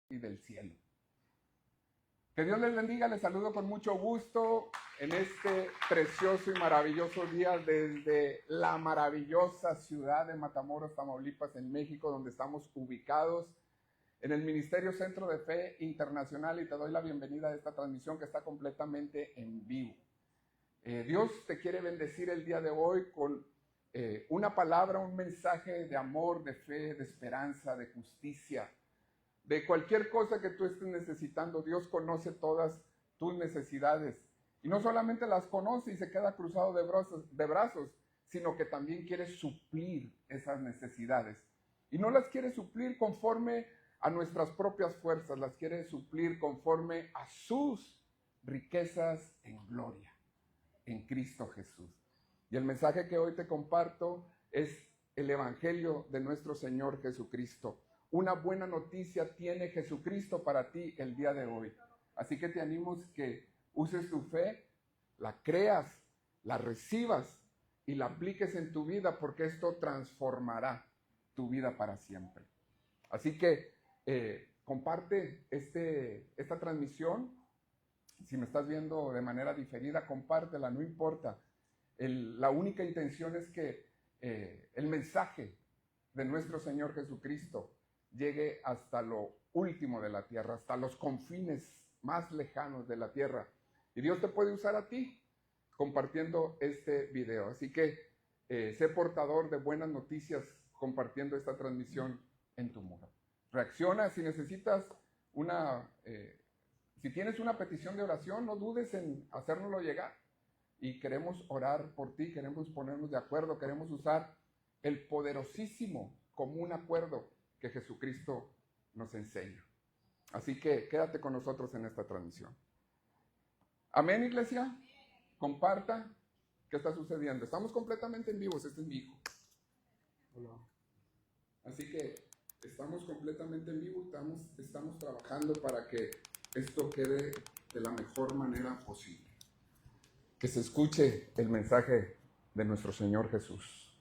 y del cielo. Que Dios les bendiga, les saludo con mucho gusto en este precioso y maravilloso día desde la maravillosa ciudad de Matamoros, Tamaulipas, en México, donde estamos ubicados en el Ministerio Centro de Fe Internacional, y te doy la bienvenida a esta transmisión que está completamente en vivo. Dios te quiere bendecir el día de hoy con una palabra, un mensaje de amor, de fe, de esperanza, de justicia, de cualquier cosa que tú estés necesitando. Dios conoce todas tus necesidades y no solamente las conoce y se queda cruzado de brazos, sino que también quiere suplir esas necesidades. Y no las quiere suplir conforme a nuestras propias fuerzas, las quiere suplir conforme a sus riquezas en gloria, en Cristo Jesús. Y el mensaje que hoy te comparto es el Evangelio de nuestro Señor Jesucristo. Una buena noticia tiene Jesucristo para ti el día de hoy. Así que te animo que uses tu fe, la creas, la recibas y la apliques en tu vida, porque esto transformará tu vida para siempre. Así que comparte esta transmisión. Si me estás viendo de manera diferida, compártela, no importa. La única intención es que el mensaje de nuestro Señor Jesucristo llegue hasta lo último de la tierra, hasta los confines más lejanos de la tierra. Y Dios te puede usar a ti compartiendo este video. Así que sé portador de buenas noticias compartiendo esta transmisión en tu muro. Reacciona si necesitas si tienes una petición de oración, no dudes en hacérnoslo llegar. Y queremos orar por ti, queremos ponernos de acuerdo, queremos usar el poderosísimo común acuerdo que Jesucristo nos enseña. Así que quédate con nosotros en esta transmisión. Amén, iglesia. Comparta qué está sucediendo. Estamos completamente en vivo. Este es mi hijo. Hola. Así que estamos completamente en vivo. Estamos trabajando para que esto quede de la mejor manera posible. Que se escuche el mensaje de nuestro Señor Jesús.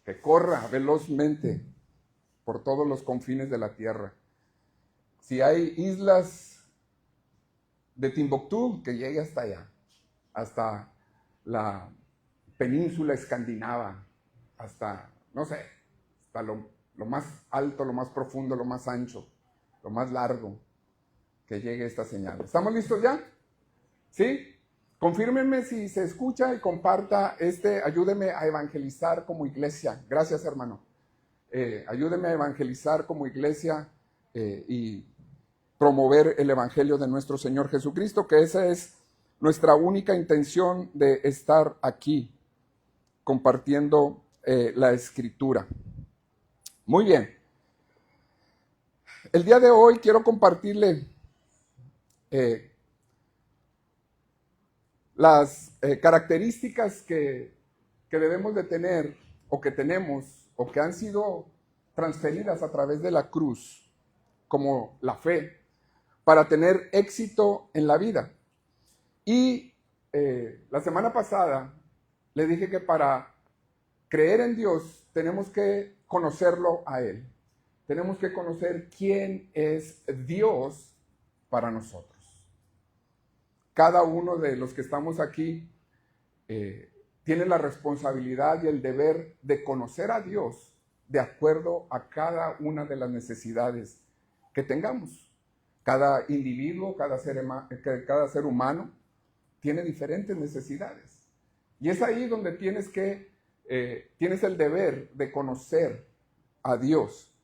Que corra velozmente por todos los confines de la tierra. Si hay islas de Timbuktu, que llegue hasta allá, hasta la península escandinava, hasta, no sé, hasta lo más alto, lo más profundo, lo más ancho, lo más largo, que llegue esta señal. ¿Estamos listos ya? ¿Sí? Confírmenme si se escucha y comparta ayúdeme a evangelizar como iglesia. Gracias, hermano. Ayúdeme a evangelizar como iglesia y promover el Evangelio de nuestro Señor Jesucristo, que esa es nuestra única intención de estar aquí compartiendo la Escritura. Muy bien. El día de hoy quiero compartirle las características que debemos de tener, o que tenemos, o que han sido transferidas a través de la cruz, como la fe, para tener éxito en la vida. Y la semana pasada le dije que para creer en Dios tenemos que conocerlo a Él. Tenemos que conocer quién es Dios para nosotros. Cada uno de los que estamos aquí tiene la responsabilidad y el deber de conocer a Dios de acuerdo a cada una de las necesidades que tengamos. Cada individuo, cada ser humano tiene diferentes necesidades. Y es ahí donde tienes el deber de conocer a Dios.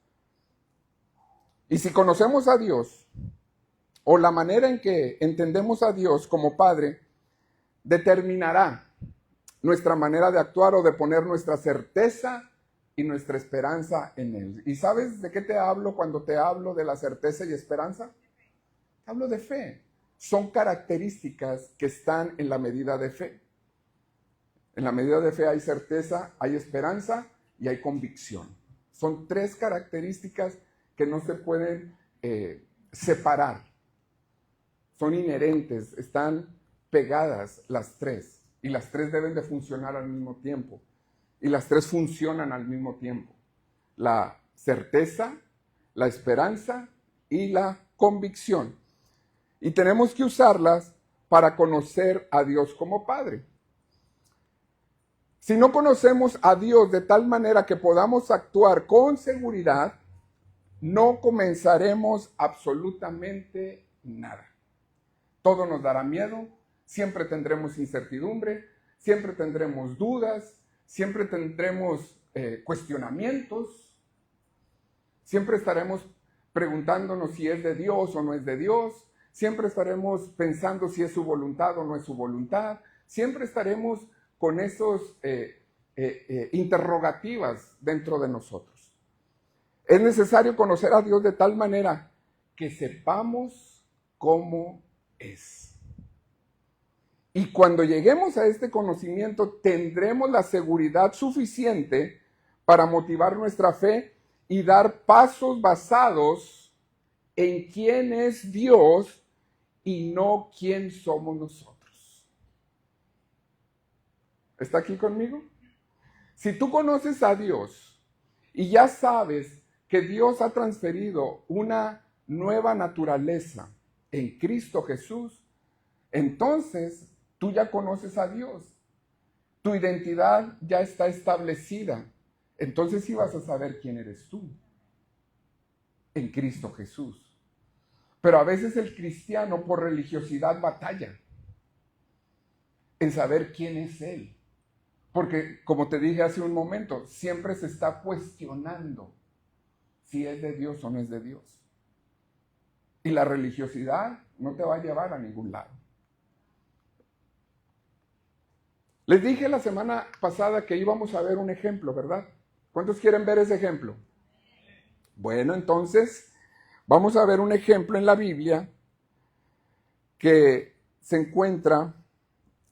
Y si conocemos a Dios, o la manera en que entendemos a Dios como Padre, determinará nuestra manera de actuar o de poner nuestra certeza y nuestra esperanza en Él. ¿Y sabes de qué te hablo cuando te hablo de la certeza y esperanza? Hablo de fe. Son características que están en la medida de fe. En la medida de fe hay certeza, hay esperanza y hay convicción. Son tres características que no se pueden separar. Son inherentes, están pegadas las tres. Y las tres deben de funcionar al mismo tiempo. Y las tres funcionan al mismo tiempo. La certeza, la esperanza y la convicción. Y tenemos que usarlas para conocer a Dios como Padre. Si no conocemos a Dios de tal manera que podamos actuar con seguridad, no comenzaremos absolutamente nada. Todo nos dará miedo, siempre tendremos incertidumbre, siempre tendremos dudas, siempre tendremos cuestionamientos, siempre estaremos preguntándonos si es de Dios o no es de Dios, siempre estaremos pensando si es su voluntad o no es su voluntad, siempre estaremos con esos interrogativas dentro de nosotros. Es necesario conocer a Dios de tal manera que sepamos cómo es. Y cuando lleguemos a este conocimiento, tendremos la seguridad suficiente para motivar nuestra fe y dar pasos basados en quién es Dios y no quién somos nosotros. ¿Está aquí conmigo? Si tú conoces a Dios y ya sabes que Dios ha transferido una nueva naturaleza en Cristo Jesús, entonces tú ya conoces a Dios. Tu identidad ya está establecida. Entonces sí vas a saber quién eres tú en Cristo Jesús. Pero a veces el cristiano por religiosidad batalla en saber quién es Él. Porque, como te dije hace un momento, siempre se está cuestionando si es de Dios o no es de Dios. Y la religiosidad no te va a llevar a ningún lado. Les dije la semana pasada que íbamos a ver un ejemplo, ¿verdad? ¿Cuántos quieren ver ese ejemplo? Bueno, entonces vamos a ver un ejemplo en la Biblia que se encuentra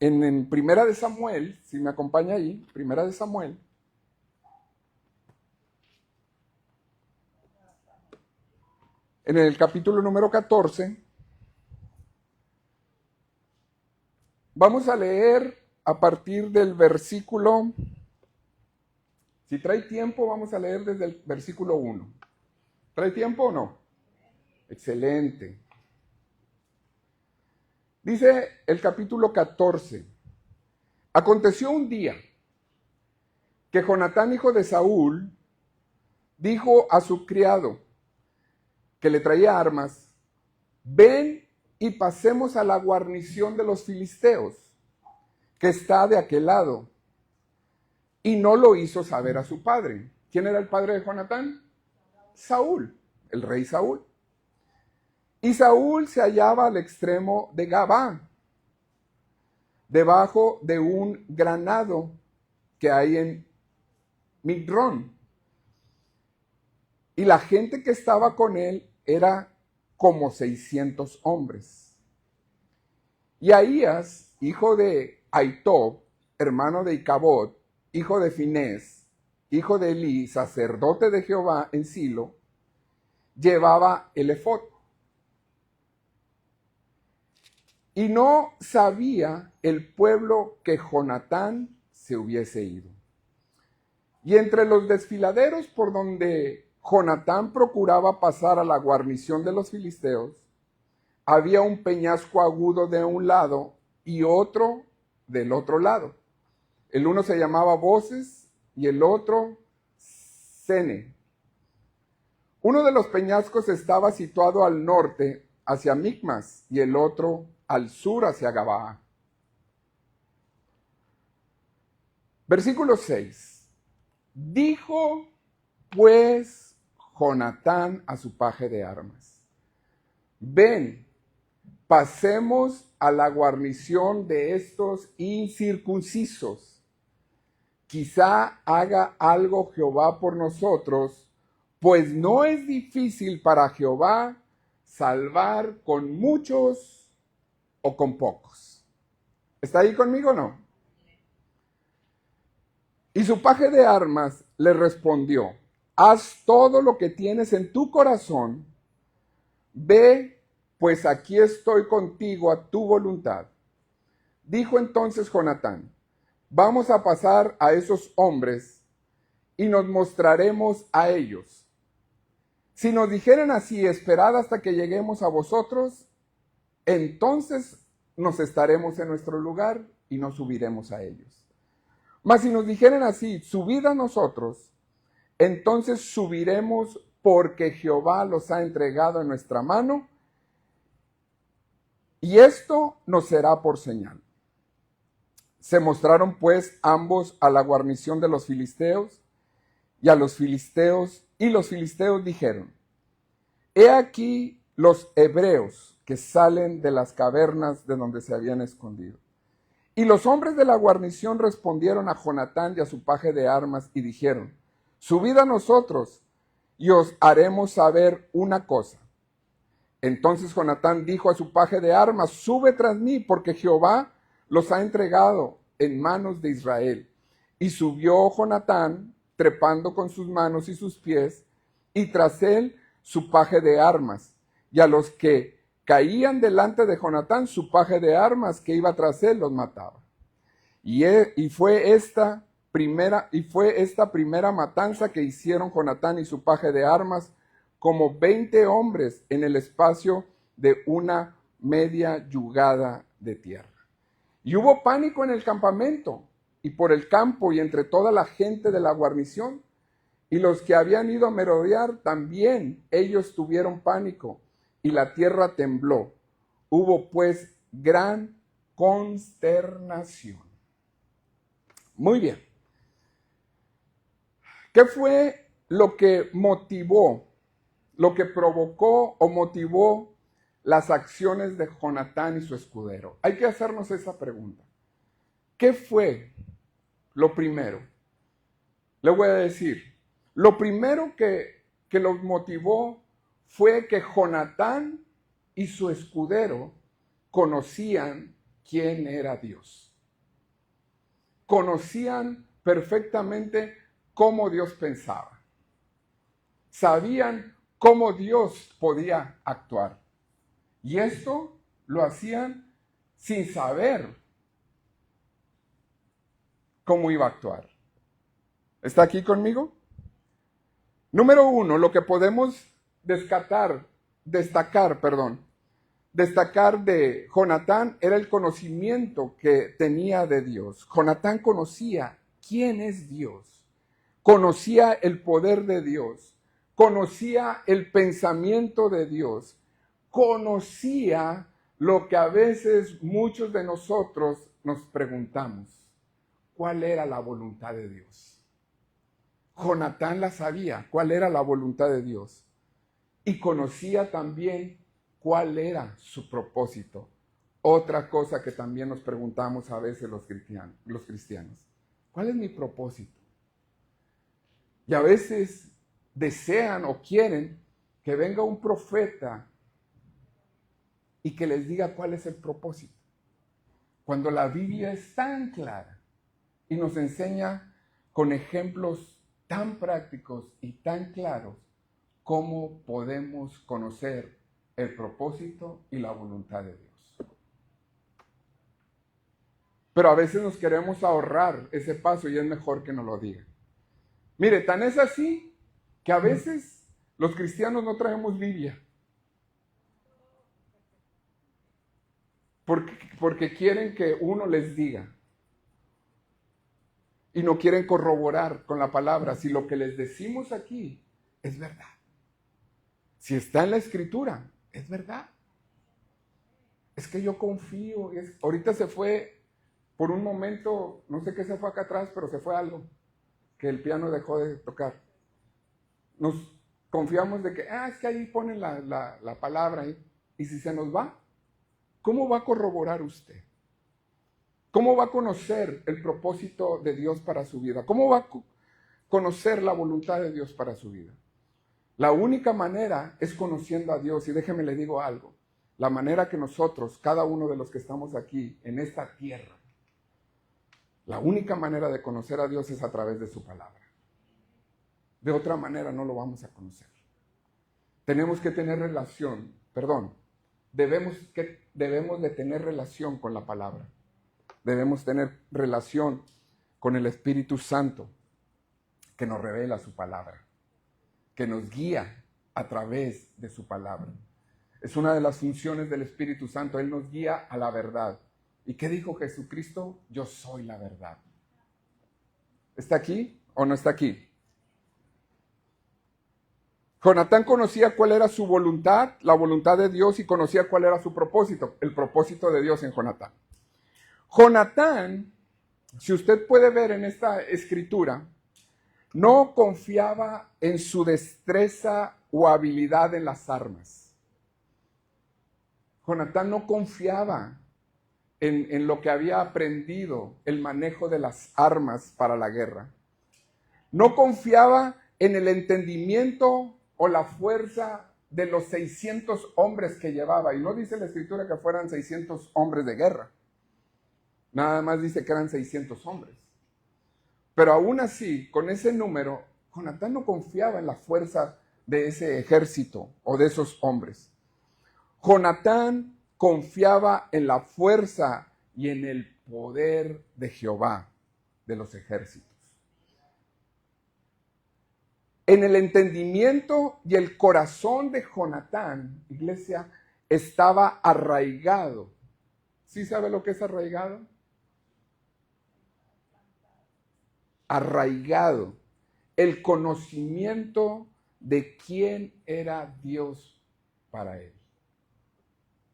en Primera de Samuel, si me acompaña ahí, Primera de Samuel. En el capítulo número 14, vamos a leer a partir del versículo, si trae tiempo, vamos a leer desde el versículo 1. ¿Trae tiempo o no? Excelente. Dice el capítulo 14, aconteció un día que Jonatán, hijo de Saúl, dijo a su criado que le traía armas, ven y pasemos a la guarnición de los filisteos, que está de aquel lado. Y no lo hizo saber a su padre. ¿Quién era el padre de Jonatán? Saúl, el rey Saúl. Y Saúl se hallaba al extremo de Gabá, debajo de un granado que hay en Migrón. Y la gente que estaba con él era como 600 hombres. Y Ahías, hijo de Ahitob, hermano de Icabod, hijo de Finés, hijo de Elí, sacerdote de Jehová en Silo, llevaba el efod. Y no sabía el pueblo que Jonatán se hubiese ido. Y entre los desfiladeros por donde Jonatán procuraba pasar a la guarnición de los filisteos, había un peñasco agudo de un lado y otro del otro lado. El uno se llamaba Voces y el otro Sene. Uno de los peñascos estaba situado al norte hacia Micmas y el otro al sur hacia Gabaa. Versículo 6. Dijo pues Jonatán a su paje de armas, ven, pasemos a la guarnición de estos incircuncisos. Quizá haga algo Jehová por nosotros, pues no es difícil para Jehová salvar con muchos o con pocos. ¿Está ahí conmigo o no? Y su paje de armas le respondió, haz todo lo que tienes en tu corazón, ve, pues aquí estoy contigo a tu voluntad. Dijo entonces Jonatán, vamos a pasar a esos hombres y nos mostraremos a ellos. Si nos dijeren así, esperad hasta que lleguemos a vosotros, entonces nos estaremos en nuestro lugar y no subiremos a ellos. Mas si nos dijeren así, subid a nosotros, entonces subiremos porque Jehová los ha entregado en nuestra mano, y esto nos será por señal. Se mostraron pues ambos a la guarnición de los filisteos y los filisteos dijeron: he aquí los hebreos que salen de las cavernas de donde se habían escondido. Y los hombres de la guarnición respondieron a Jonatán y a su paje de armas y dijeron: subid a nosotros y os haremos saber una cosa. Entonces Jonatán dijo a su paje de armas: sube tras mí, porque Jehová los ha entregado en manos de Israel. Y subió Jonatán, trepando con sus manos y sus pies, y tras él su paje de armas. Y a los que caían delante de Jonatán, su paje de armas que iba tras él los mataba. Y fue esta primera matanza que hicieron Jonatán y su paje de armas, como 20 hombres en el espacio de una media yugada de tierra. Y hubo pánico en el campamento y por el campo y entre toda la gente de la guarnición. Y los que habían ido a merodear también, ellos tuvieron pánico y la tierra tembló. Hubo pues gran consternación. Muy bien. ¿Qué fue lo que motivó, lo que provocó o motivó las acciones de Jonatán y su escudero? Hay que hacernos esa pregunta. ¿Qué fue lo primero? Le voy a decir, lo primero que los motivó fue que Jonatán y su escudero conocían quién era Dios. Conocían perfectamente cómo Dios pensaba. Sabían cómo Dios podía actuar. Y esto lo hacían sin saber cómo iba a actuar. ¿Está aquí conmigo? Número 1, lo que podemos destacar de Jonatán era el conocimiento que tenía de Dios. Jonatán conocía quién es Dios, conocía el poder de Dios, conocía el pensamiento de Dios, conocía lo que a veces muchos de nosotros nos preguntamos: ¿cuál era la voluntad de Dios? Jonatán la sabía, cuál era la voluntad de Dios, y conocía también cuál era su propósito. Otra cosa que también nos preguntamos a veces los cristianos: ¿cuál es mi propósito? Y a veces desean o quieren que venga un profeta y que les diga cuál es el propósito, cuando la Biblia es tan clara y nos enseña con ejemplos tan prácticos y tan claros cómo podemos conocer el propósito y la voluntad de Dios. Pero a veces nos queremos ahorrar ese paso y es mejor que nos lo digan. Mire, tan es así que a veces los cristianos no traemos Biblia. Porque quieren que uno les diga. Y no quieren corroborar con la palabra si lo que les decimos aquí es verdad. Si está en la Escritura, es verdad. Es que yo confío. Ahorita se fue, por un momento, no sé qué se fue acá atrás, pero se fue algo, que el piano dejó de tocar. Nos confiamos de que, es que ahí ponen la palabra ahí. Y si se nos va, ¿cómo va a corroborar usted? ¿Cómo va a conocer el propósito de Dios para su vida? ¿Cómo va a conocer la voluntad de Dios para su vida? La única manera es conociendo a Dios. Y déjeme le digo algo. La manera que nosotros, cada uno de los que estamos aquí en esta tierra, la única manera de conocer a Dios es a través de su palabra. De otra manera no lo vamos a conocer. Tenemos que tener debemos de tener relación con la palabra. Debemos tener relación con el Espíritu Santo que nos revela su palabra, que nos guía a través de su palabra. Es una de las funciones del Espíritu Santo. Él nos guía a la verdad. ¿Y qué dijo Jesucristo? Yo soy la verdad. ¿Está aquí o no está aquí? Jonatán conocía cuál era su voluntad, la voluntad de Dios, y conocía cuál era su propósito, el propósito de Dios en Jonatán. Jonatán, si usted puede ver en esta escritura, no confiaba en su destreza o habilidad en las armas. Jonatán no confiaba en lo que había aprendido, el manejo de las armas para la guerra. No confiaba en el entendimiento o la fuerza de los 600 hombres que llevaba. Y no dice la escritura que fueran 600 hombres de guerra. Nada más dice que eran 600 hombres. Pero aún así, con ese número, Jonatán no confiaba en la fuerza de ese ejército o de esos hombres. Jonatán confiaba en la fuerza y en el poder de Jehová de los ejércitos. En el entendimiento y el corazón de Jonatán, iglesia, estaba arraigado. ¿Sí sabe lo que es arraigado? Arraigado. El conocimiento de quién era Dios para él.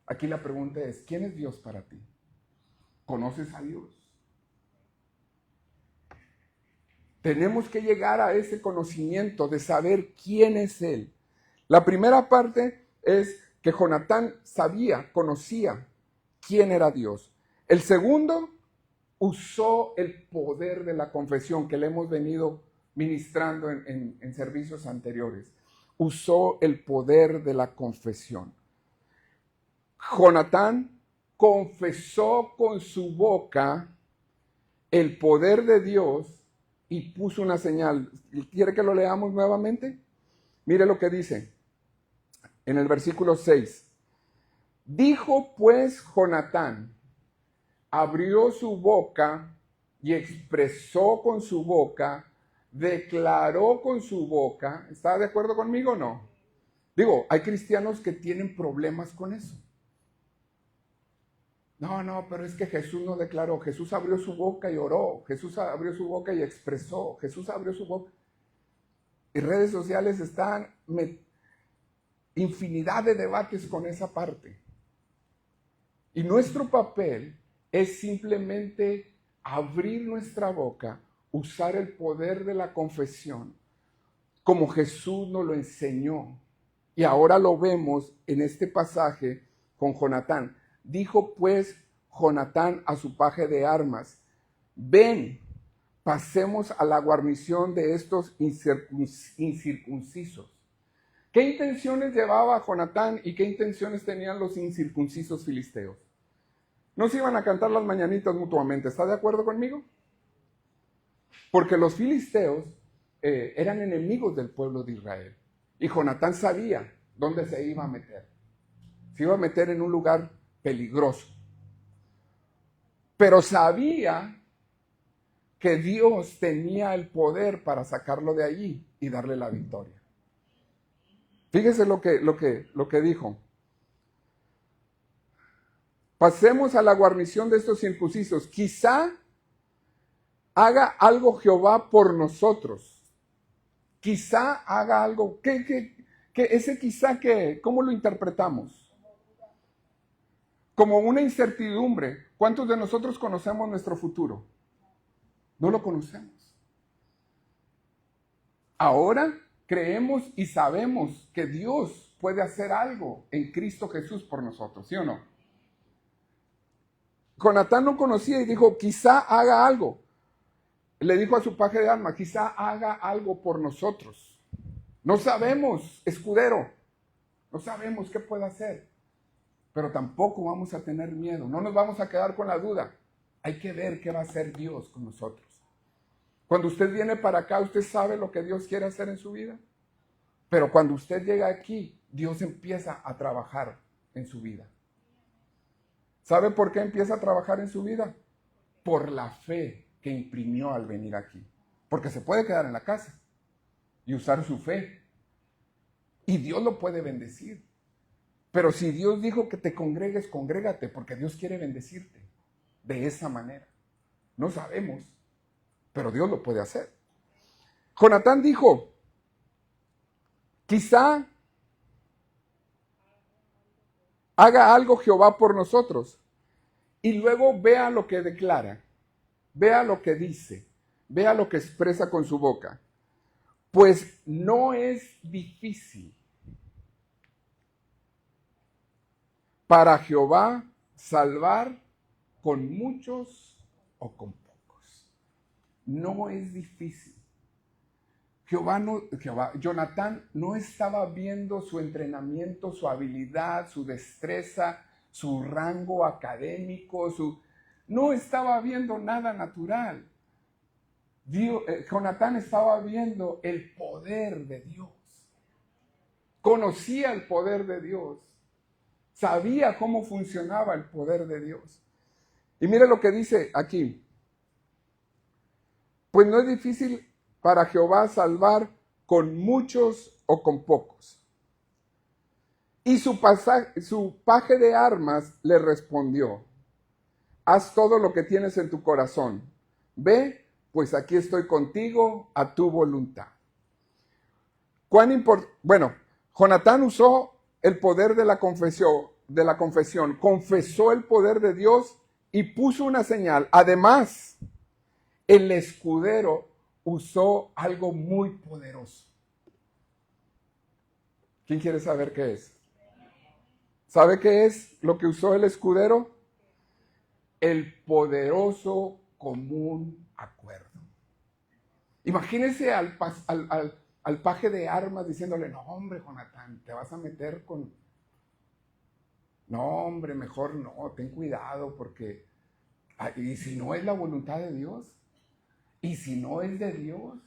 Aquí la pregunta es, ¿quién es Dios para ti? ¿Conoces a Dios? Tenemos que llegar a ese conocimiento de saber quién es Él. La primera parte es que Jonatán sabía, conocía quién era Dios. El segundo, usó el poder de la confesión que le hemos venido ministrando en servicios anteriores. Usó el poder de la confesión. Jonatán confesó con su boca el poder de Dios y puso una señal. ¿Quiere que lo leamos nuevamente? Mire lo que dice en el versículo 6. Dijo pues Jonatán, abrió su boca y expresó con su boca, declaró con su boca. ¿Está de acuerdo conmigo o no? Digo, hay cristianos que tienen problemas con eso. No, pero es que Jesús no declaró. Jesús abrió su boca y oró. Jesús abrió su boca y expresó. Jesús abrió su boca. Y redes sociales están infinidad de debates con esa parte. Y nuestro papel es simplemente abrir nuestra boca, usar el poder de la confesión, como Jesús nos lo enseñó. Y ahora lo vemos en este pasaje con Jonatán. Dijo pues Jonatán a su paje de armas, ven, pasemos a la guarnición de estos incircuncisos. ¿Qué intenciones llevaba Jonatán y qué intenciones tenían los incircuncisos filisteos? No se iban a cantar las mañanitas mutuamente, ¿está de acuerdo conmigo? Porque los filisteos eran enemigos del pueblo de Israel. Y Jonatán sabía dónde se iba a meter. Se iba a meter en un lugar peligroso. Pero sabía que Dios tenía el poder para sacarlo de allí y darle la victoria. Fíjese lo que dijo. Pasemos a la guarnición de estos circuncisos. Quizá haga algo Jehová por nosotros. Quizá haga algo. Ese quizá, ¿cómo lo interpretamos? Como una incertidumbre. ¿Cuántos de nosotros conocemos nuestro futuro? No lo conocemos. Ahora creemos y sabemos que Dios puede hacer algo en Cristo Jesús por nosotros, ¿sí o no? Jonatán no conocía y dijo, quizá haga algo. Le dijo a su paje de armas, quizá haga algo por nosotros. No sabemos, escudero, no sabemos qué puede hacer. Pero tampoco vamos a tener miedo, no nos vamos a quedar con la duda. Hay que ver qué va a hacer Dios con nosotros. Cuando usted viene para acá, ¿usted sabe lo que Dios quiere hacer en su vida? Pero cuando usted llega aquí, Dios empieza a trabajar en su vida. ¿Sabe por qué empieza a trabajar en su vida? Por la fe que imprimió al venir aquí. Porque se puede quedar en la casa y usar su fe. Y Dios lo puede bendecir. Pero si Dios dijo que te congregues, congrégate, porque Dios quiere bendecirte de esa manera. No sabemos, pero Dios lo puede hacer. Jonatán dijo, quizá haga algo Jehová por nosotros. Y luego vea lo que declara, vea lo que dice, vea lo que expresa con su boca. Pues no es difícil para Jehová salvar con muchos o con pocos. No es difícil. Jonatán no estaba viendo su entrenamiento, su habilidad, su destreza, su rango académico, no estaba viendo nada natural. Jonatán estaba viendo el poder de Dios. Conocía el poder de Dios. Sabía cómo funcionaba el poder de Dios. Y mire lo que dice aquí. Pues no es difícil para Jehová salvar con muchos o con pocos. Y su paje de armas le respondió, haz todo lo que tienes en tu corazón. Ve, pues aquí estoy contigo a tu voluntad. Jonatán usó el poder de la confesión, confesó el poder de Dios y puso una señal. Además, el escudero usó algo muy poderoso. ¿Quién quiere saber qué es? ¿Sabe qué es lo que usó el escudero? El poderoso común acuerdo. Imagínese al paje de armas diciéndole, no hombre, Jonatán, te vas a meter con... No hombre, mejor no, ten cuidado porque... ¿Y si no es la voluntad de Dios? ¿Y si no es de Dios?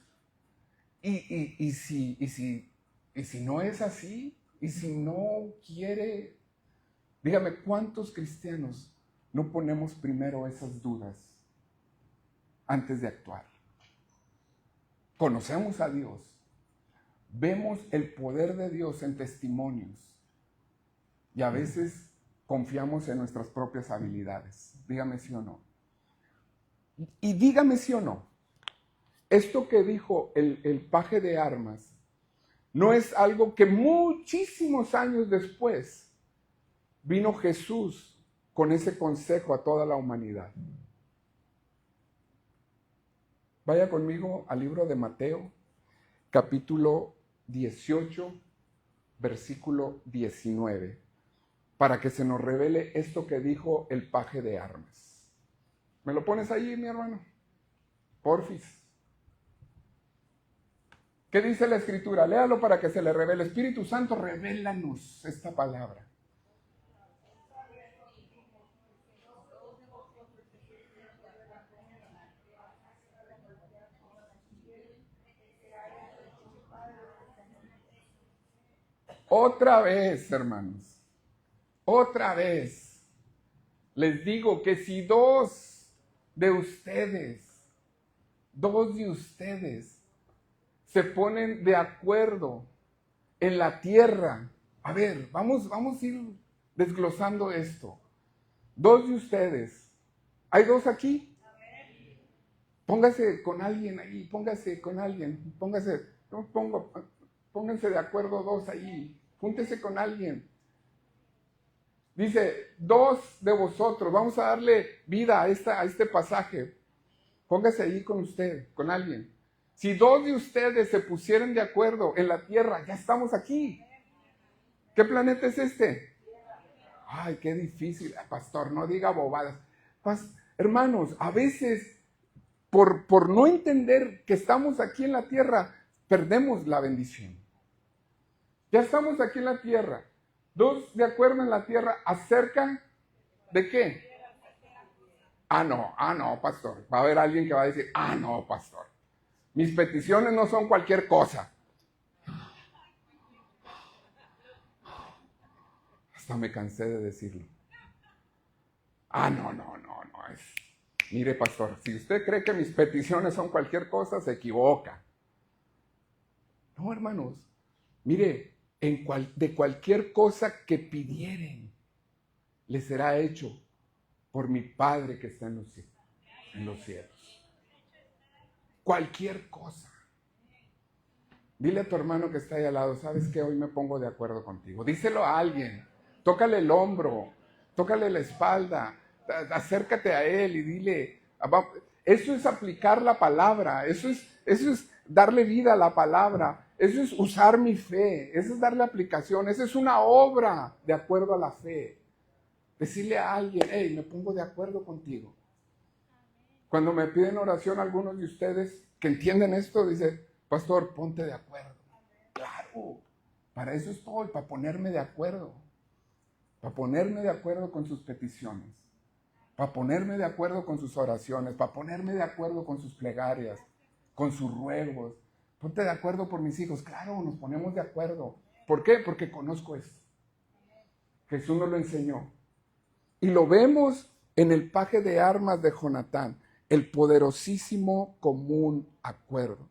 ¿Y si no es así? ¿Y si no quiere? Dígame, ¿cuántos cristianos no ponemos primero esas dudas antes de actuar? Conocemos a Dios, vemos el poder de Dios en testimonios y a veces confiamos en nuestras propias habilidades. Dígame sí o no. Y dígame sí o no. Esto que dijo el paje de armas no es algo que muchísimos años después vino Jesús con ese consejo a toda la humanidad. Vaya conmigo al libro de Mateo, capítulo 18, versículo 19, para que se nos revele esto que dijo el paje de armas. ¿Me lo pones ahí, mi hermano? Porfis. ¿Qué dice la Escritura? Léalo para que se le revele. Espíritu Santo, revélanos esta palabra. Otra vez, hermanos, otra vez, les digo que si dos de ustedes se ponen de acuerdo en la tierra, a ver, vamos a ir desglosando esto. Dos de ustedes, ¿hay dos aquí? Póngase con alguien ahí, pónganse de acuerdo dos ahí. Júntese con alguien. Dice, dos de vosotros, vamos a darle vida a este pasaje. Póngase ahí con usted, con alguien. Si dos de ustedes se pusieran de acuerdo en la tierra, ya estamos aquí. ¿Qué planeta es este? Ay, qué difícil. Pastor, no diga bobadas. Hermanos, a veces, por no entender que estamos aquí en la tierra, perdemos la bendición. Ya estamos aquí en la tierra. Dos de acuerdo en la tierra acerca de qué. No, pastor. Va a haber alguien que va a decir, no, pastor. Mis peticiones no son cualquier cosa. Hasta me cansé de decirlo. No. Mire, pastor, si usted cree que mis peticiones son cualquier cosa, se equivoca. No, hermanos. Mire, de cualquier cosa que pidieren, les será hecho por mi Padre que está en los cielos. Cualquier cosa. Dile a tu hermano que está ahí al lado, ¿sabes qué? Hoy me pongo de acuerdo contigo. Díselo a alguien. Tócale el hombro, tócale la espalda, acércate a él y dile. Eso es aplicar la palabra, eso es darle vida a la palabra, eso es usar mi fe, eso es darle aplicación, eso es una obra de acuerdo a la fe. Decirle a alguien, hey, me pongo de acuerdo contigo. Cuando me piden oración algunos de ustedes que entienden esto, dice, pastor, ponte de acuerdo. Claro, para eso estoy, para ponerme de acuerdo. Para ponerme de acuerdo con sus peticiones. Para ponerme de acuerdo con sus oraciones. Para ponerme de acuerdo con sus plegarias. Con sus ruegos. Ponte de acuerdo por mis hijos. Claro, nos ponemos de acuerdo. ¿Por qué? Porque conozco esto. Jesús nos lo enseñó. Y lo vemos en el paje de armas de Jonatán. El poderosísimo común acuerdo.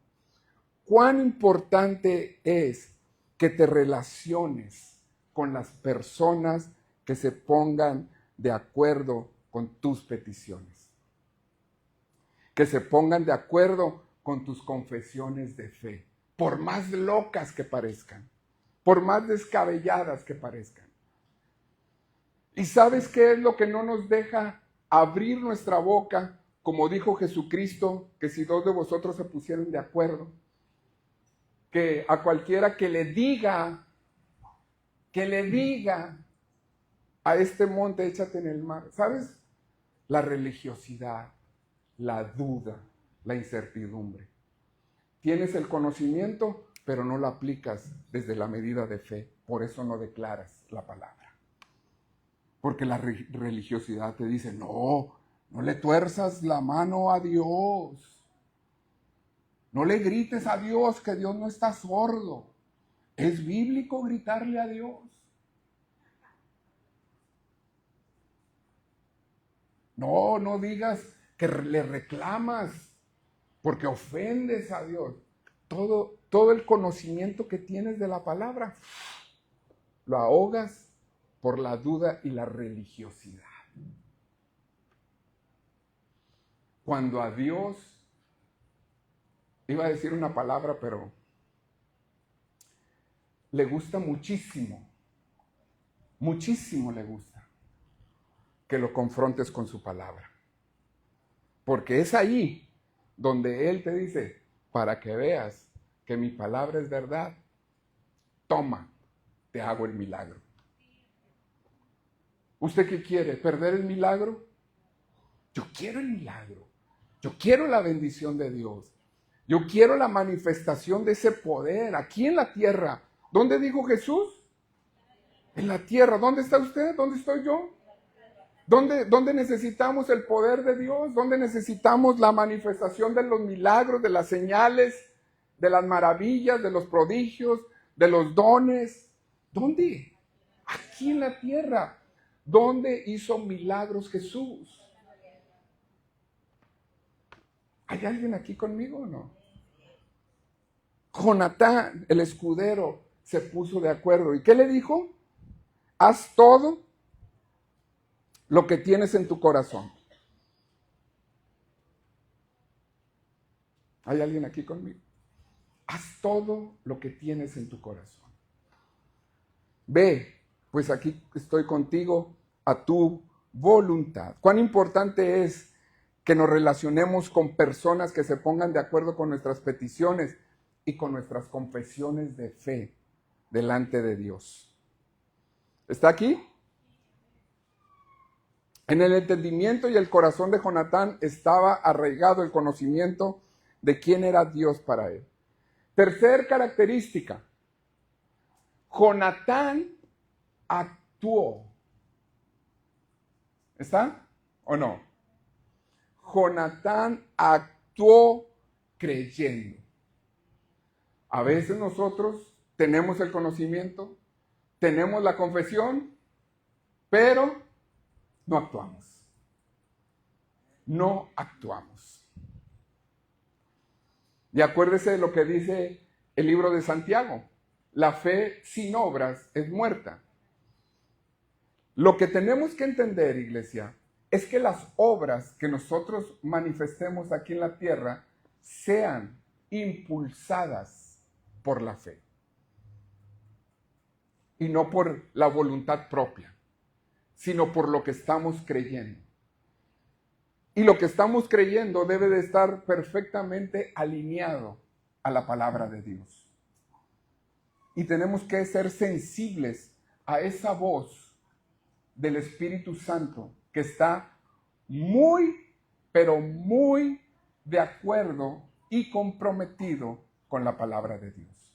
Cuán importante es que te relaciones con las personas que se pongan de acuerdo con tus peticiones. Que se pongan de acuerdo con tus confesiones de fe. Por más locas que parezcan. Por más descabelladas que parezcan. ¿Y sabes qué es lo que no nos deja abrir nuestra boca? Como dijo Jesucristo, que si dos de vosotros se pusieran de acuerdo, que a cualquiera que le diga a este monte, échate en el mar. ¿Sabes? La religiosidad, la duda, la incertidumbre. Tienes el conocimiento, pero no lo aplicas desde la medida de fe. Por eso no declaras la palabra. Porque la religiosidad te dice, no le tuerzas la mano a Dios. No le grites a Dios, que Dios no está sordo. ¿Es bíblico gritarle a Dios? No digas que le reclamas, porque ofendes a Dios. Todo el conocimiento que tienes de la palabra, lo ahogas por la duda y la religiosidad. Cuando a Dios, iba a decir una palabra, pero le gusta muchísimo le gusta que lo confrontes con su palabra. Porque es ahí donde Él te dice, para que veas que mi palabra es verdad, toma, te hago el milagro. ¿Usted qué quiere? ¿Perder el milagro? Yo quiero el milagro. Yo quiero la bendición de Dios. Yo quiero la manifestación de ese poder aquí en la tierra. ¿Dónde dijo Jesús? En la tierra. ¿Dónde está usted? ¿Dónde estoy yo? ¿Dónde necesitamos el poder de Dios? ¿Dónde necesitamos la manifestación de los milagros, de las señales, de las maravillas, de los prodigios, de los dones? ¿Dónde? Aquí en la tierra. ¿Dónde hizo milagros Jesús? ¿Hay alguien aquí conmigo o no? Jonatán, el escudero, se puso de acuerdo. ¿Y qué le dijo? Haz todo lo que tienes en tu corazón. ¿Hay alguien aquí conmigo? Haz todo lo que tienes en tu corazón. Ve, pues aquí estoy contigo a tu voluntad. Cuán importante es que nos relacionemos con personas que se pongan de acuerdo con nuestras peticiones y con nuestras confesiones de fe delante de Dios. ¿Está aquí? En el entendimiento y el corazón de Jonatán estaba arraigado el conocimiento de quién era Dios para él. Tercer característica. Jonatán actuó. ¿Está? ¿O no? Jonatán actuó creyendo. A veces nosotros tenemos el conocimiento, tenemos la confesión, pero no actuamos. No actuamos. Y acuérdese de lo que dice el libro de Santiago. la fe sin obras es muerta. Lo que tenemos que entender, iglesia, es que las obras que nosotros manifestemos aquí en la tierra sean impulsadas por la fe y no por la voluntad propia, sino por lo que estamos creyendo. Y lo que estamos creyendo debe de estar perfectamente alineado a la palabra de Dios. Y tenemos que ser sensibles a esa voz del Espíritu Santo que está muy, pero muy de acuerdo y comprometido con la palabra de Dios.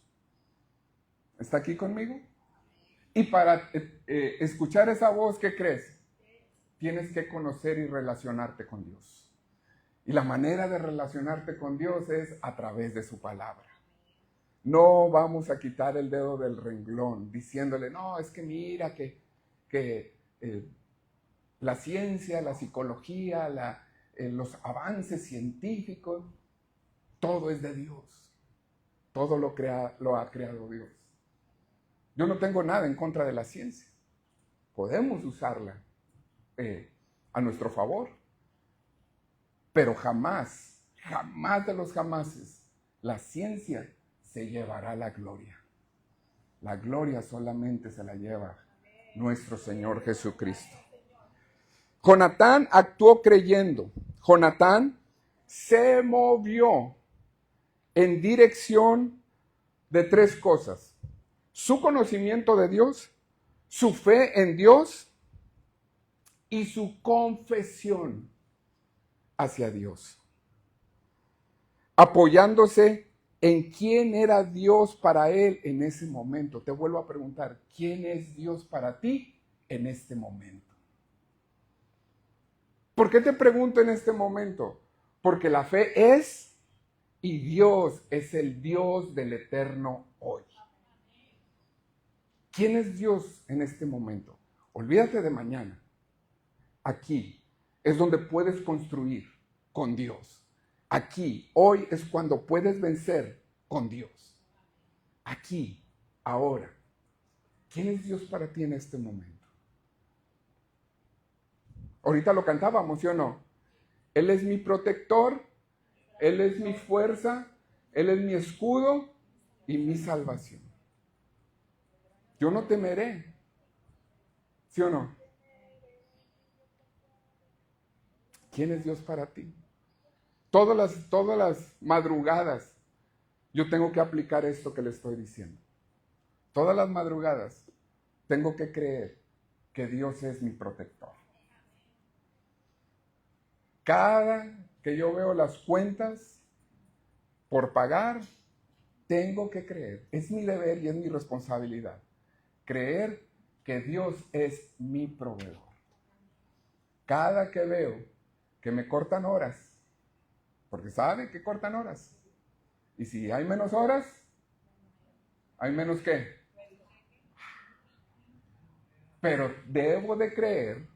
¿Está aquí conmigo? Y para escuchar esa voz, ¿qué crees? Tienes que conocer y relacionarte con Dios. Y la manera de relacionarte con Dios es a través de su palabra. No vamos a quitar el dedo del renglón diciéndole, no, es que mira que la ciencia, la psicología, los avances científicos, todo es de Dios. Todo lo ha creado Dios. Yo no tengo nada en contra de la ciencia. Podemos usarla a nuestro favor. Pero jamás, jamás de los jamases, la ciencia se llevará la gloria. La gloria solamente se la lleva nuestro Señor Jesucristo. Jonatán actuó creyendo. Jonatán se movió en dirección de tres cosas: su conocimiento de Dios, su fe en Dios y su confesión hacia Dios, apoyándose en quién era Dios para él en ese momento. Te vuelvo a preguntar, ¿quién es Dios para ti en este momento? ¿Por qué te pregunto en este momento? Porque la fe es, y Dios es el Dios del eterno hoy. ¿Quién es Dios en este momento? Olvídate de mañana. Aquí es donde puedes construir con Dios. Aquí, hoy es cuando puedes vencer con Dios. Aquí, ahora. ¿Quién es Dios para ti en este momento? Ahorita lo cantábamos, ¿sí o no? Él es mi protector, Él es mi fuerza, Él es mi escudo y mi salvación. Yo no temeré. ¿Sí o no? ¿Quién es Dios para ti? Todas las madrugadas yo tengo que aplicar esto que le estoy diciendo. Todas las madrugadas tengo que creer que Dios es mi protector. Cada que yo veo las cuentas por pagar, tengo que creer. Es mi deber y es mi responsabilidad. Creer que Dios es mi proveedor. Cada que veo que me cortan horas, porque saben que cortan horas. Y si hay menos horas, ¿hay menos qué? Pero debo de creer,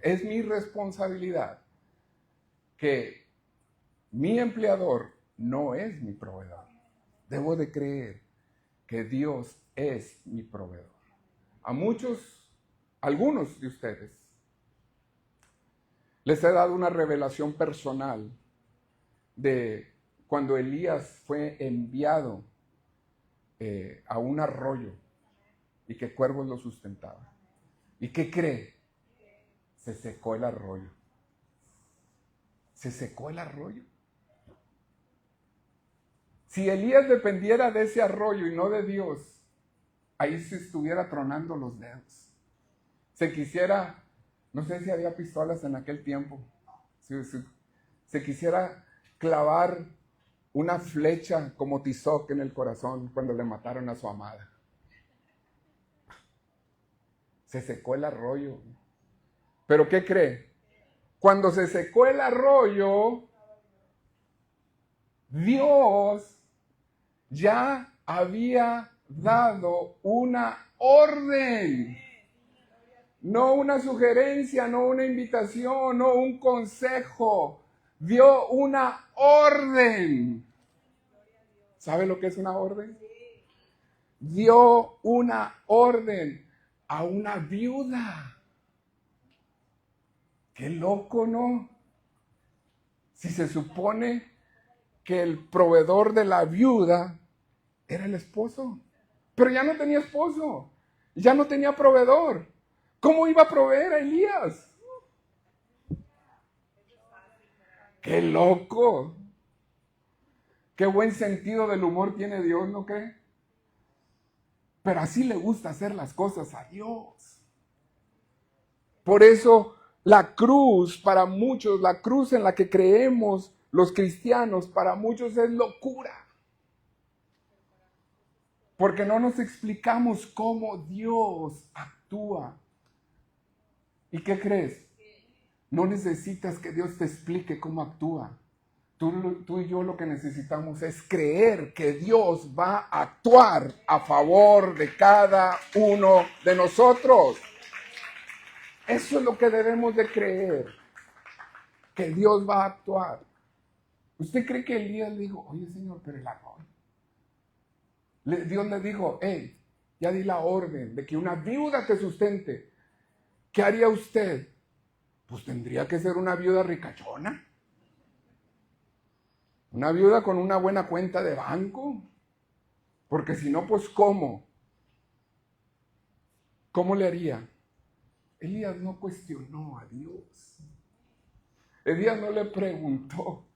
es mi responsabilidad que mi empleador no es mi proveedor. Debo de creer que Dios es mi proveedor. A algunos de ustedes, les he dado una revelación personal de cuando Elías fue enviado a un arroyo y que cuervos lo sustentaban. ¿Y qué cree? Se secó el arroyo. Se secó el arroyo. Si Elías dependiera de ese arroyo y no de Dios, ahí se estuviera tronando los dedos. Se quisiera, no sé si había pistolas en aquel tiempo, se quisiera clavar una flecha como Tizoc en el corazón cuando le mataron a su amada. Se secó el arroyo. ¿Pero qué cree? Cuando se secó el arroyo, Dios ya había dado una orden. No una sugerencia, no una invitación, no un consejo. Dio una orden. ¿Sabe lo que es una orden? dio una orden a una viuda. Qué loco, ¿no? Si se supone que el proveedor de la viuda era el esposo, pero ya no tenía esposo, ya no tenía proveedor. ¿Cómo iba a proveer a Elías? ¡Qué loco! ¡Qué buen sentido del humor tiene Dios, ¿no cree? Pero así le gusta hacer las cosas a Dios. Por eso la cruz para muchos, la cruz en la que creemos los cristianos, para muchos es locura. Porque no nos explicamos cómo Dios actúa. ¿Y qué crees? No necesitas que Dios te explique cómo actúa. Tú y yo lo que necesitamos es creer que Dios va a actuar a favor de cada uno de nosotros. Eso es lo que debemos de creer, que Dios va a actuar. ¿Usted cree que Elías le dijo, oye Señor, pero el arroz? Dios le dijo, hey, ya di la orden de que una viuda te sustente. ¿Qué haría usted? Pues tendría que ser una viuda ricachona. Una viuda con una buena cuenta de banco. Porque si no, pues ¿cómo? ¿Cómo le haría? Elías no cuestionó a Dios. Elías no le preguntó.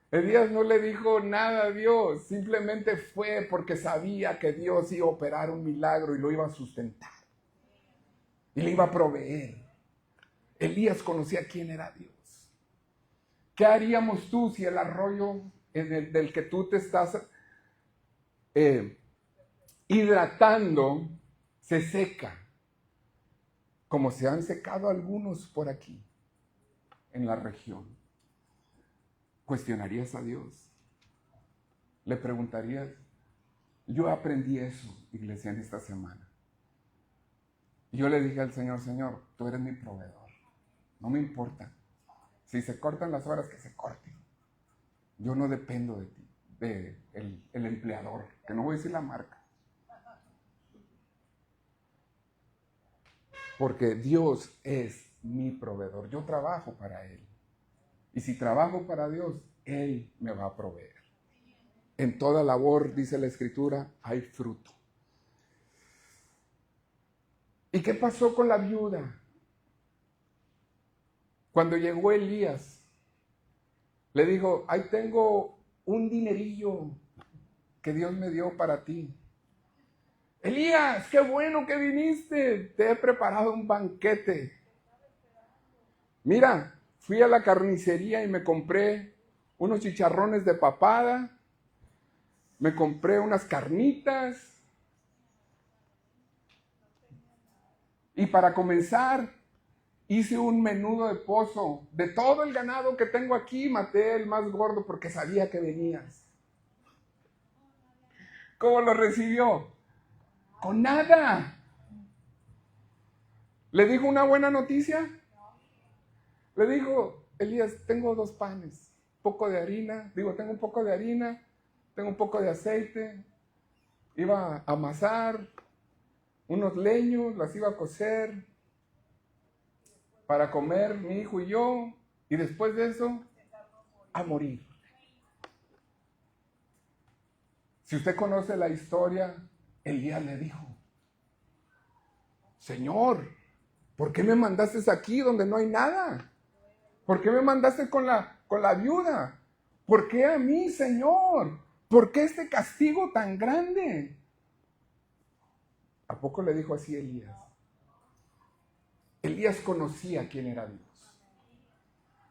Elías no le dijo nada a Dios. Simplemente fue porque sabía que Dios iba a operar un milagro y lo iba a sustentar. Y le iba a proveer. Elías conocía quién era Dios. ¿Qué haríamos tú si el arroyo del que tú te estás hidratando se seca? Como se han secado algunos por aquí, en la región. ¿Cuestionarías a Dios? ¿Le preguntarías? Yo aprendí eso, iglesia, en esta semana. Y yo le dije al Señor, Señor, tú eres mi proveedor. No me importa. Si se cortan las horas, que se corten. Yo no dependo de ti, de el empleador, que no voy a decir la marca. Porque Dios es mi proveedor. Yo trabajo para Él. Y si trabajo para Dios, Él me va a proveer. En toda labor, dice la Escritura, hay fruto. ¿Y qué pasó con la viuda? Cuando llegó Elías, le dijo, ahí tengo un dinerillo que Dios me dio para ti. Elías, qué bueno que viniste, te he preparado un banquete. Mira, fui a la carnicería y me compré unos chicharrones de papada, me compré unas carnitas. Y para comenzar, hice un menudo de pozo. De todo el ganado que tengo aquí, maté el más gordo porque sabía que venías. ¿Cómo lo recibió? Con nada. ¿Le dijo una buena noticia? Le dijo, Elías, tengo 2 panes, poco de harina. Tengo un poco de harina, tengo un poco de aceite. Iba a amasar unos leños, las iba a cocer para comer mi hijo y yo. Y después de eso, a morir. Si usted conoce la historia, Elías le dijo, Señor, ¿por qué me mandaste aquí donde no hay nada? ¿Por qué me mandaste con la viuda? ¿Por qué a mí, Señor? ¿Por qué este castigo tan grande? ¿A poco le dijo así Elías? Elías conocía quién era Dios.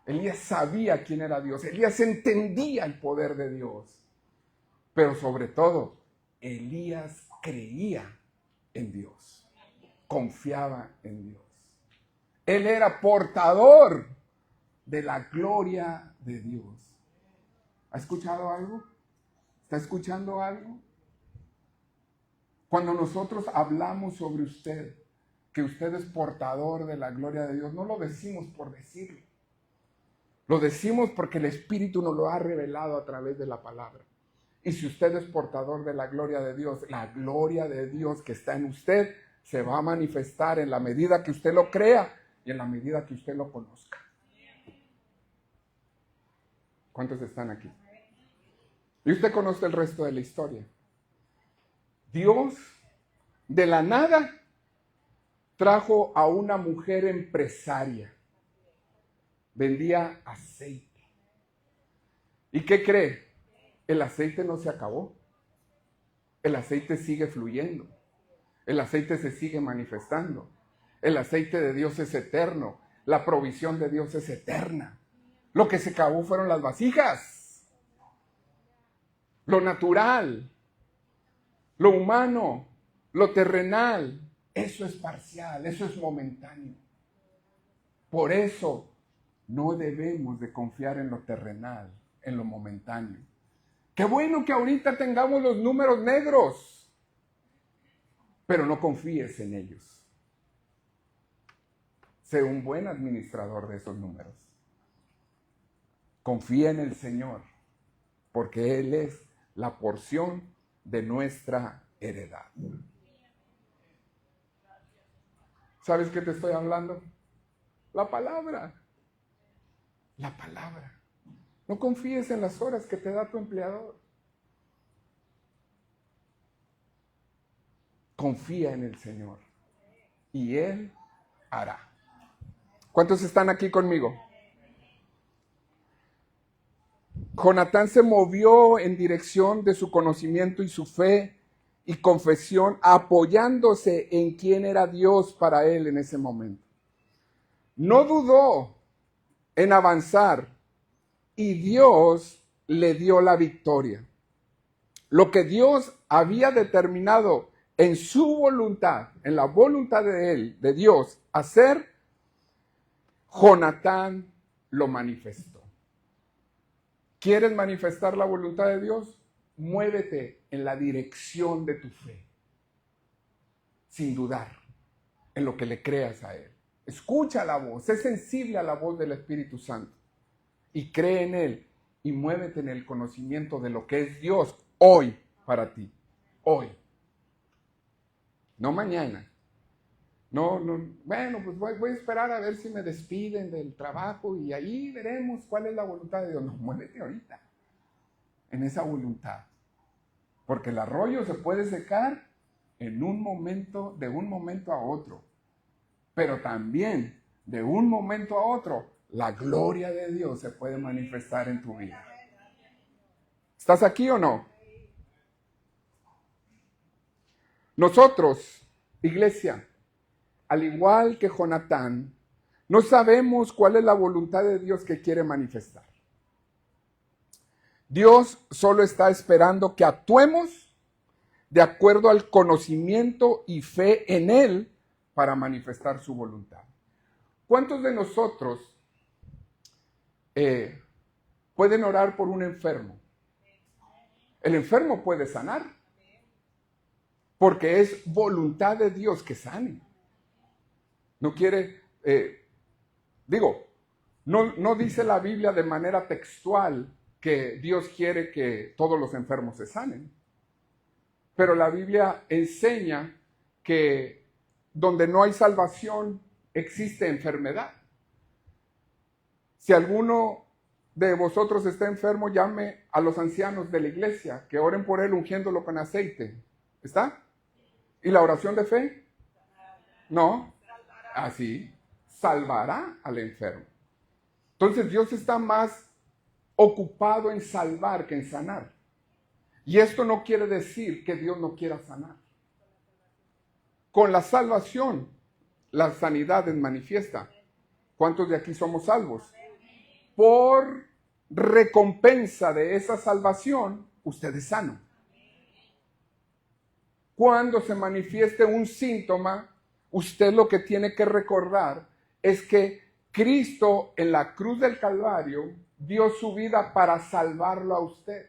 Elías sabía quién era Dios. Elías entendía el poder de Dios. Pero sobre todo, Elías creía en Dios. Confiaba en Dios. Él era portador de la gloria de Dios. ¿Ha escuchado algo? ¿Está escuchando algo? Cuando nosotros hablamos sobre usted, que usted es portador de la gloria de Dios, no lo decimos por decirlo. Lo decimos porque el Espíritu nos lo ha revelado a través de la palabra. Y si usted es portador de la gloria de Dios, la gloria de Dios que está en usted se va a manifestar en la medida que usted lo crea y en la medida que usted lo conozca. ¿Cuántos están aquí? Y usted conoce el resto de la historia. Dios, de la nada, trajo a una mujer empresaria. Vendía aceite. ¿Y qué cree? El aceite no se acabó. El aceite sigue fluyendo. El aceite se sigue manifestando. El aceite de Dios es eterno. La provisión de Dios es eterna. Lo que se acabó fueron las vasijas. Lo natural, lo humano, lo terrenal, eso es parcial, eso es momentáneo. Por eso no debemos de confiar en lo terrenal, en lo momentáneo. Qué bueno que ahorita tengamos los números negros, pero no confíes en ellos. Sé un buen administrador de esos números. Confía en el Señor, porque Él es la porción de nuestra heredad. ¿Sabes qué te estoy hablando? La palabra. La palabra. No confíes en las horas que te da tu empleador. Confía en el Señor y Él hará. ¿Cuántos están aquí conmigo? Jonatán se movió en dirección de su conocimiento y su fe y confesión, apoyándose en quién era Dios para él en ese momento. No dudó en avanzar y Dios le dio la victoria. Lo que Dios había determinado en su voluntad, en la voluntad de él, de Dios, hacer, Jonatán lo manifestó. ¿Quieres manifestar la voluntad de Dios? Muévete en la dirección de tu fe, sin dudar, en lo que le creas a Él. Escucha la voz, sé sensible a la voz del Espíritu Santo y cree en Él y muévete en el conocimiento de lo que es Dios hoy para ti. Hoy. No mañana. No, bueno, pues voy a esperar a ver si me despiden del trabajo y ahí veremos cuál es la voluntad de Dios. No, muévete ahorita en esa voluntad. Porque el arroyo se puede secar en un momento, de un momento a otro. Pero también, de un momento a otro, la gloria de Dios se puede manifestar en tu vida. ¿Estás aquí o no? Nosotros, iglesia, al igual que Jonatán, no sabemos cuál es la voluntad de Dios que quiere manifestar. Dios solo está esperando que actuemos de acuerdo al conocimiento y fe en Él para manifestar su voluntad. ¿Cuántos de nosotros pueden orar por un enfermo? El enfermo puede sanar, porque es voluntad de Dios que sane. No quiere, no dice la Biblia de manera textual que Dios quiere que todos los enfermos se sanen. Pero la Biblia enseña que donde no hay salvación existe enfermedad. Si alguno de vosotros está enfermo, llame a los ancianos de la iglesia, que oren por él ungiéndolo con aceite. ¿Está? ¿Y la oración de fe? No. Así, salvará al enfermo. Entonces Dios está más ocupado en salvar que en sanar. Y esto no quiere decir que Dios no quiera sanar. Con la salvación, la sanidad es manifiesta. ¿Cuántos de aquí somos salvos? Por recompensa de esa salvación, usted es sano. Cuando se manifieste un síntoma, usted lo que tiene que recordar es que Cristo en la cruz del Calvario dio su vida para salvarlo a usted.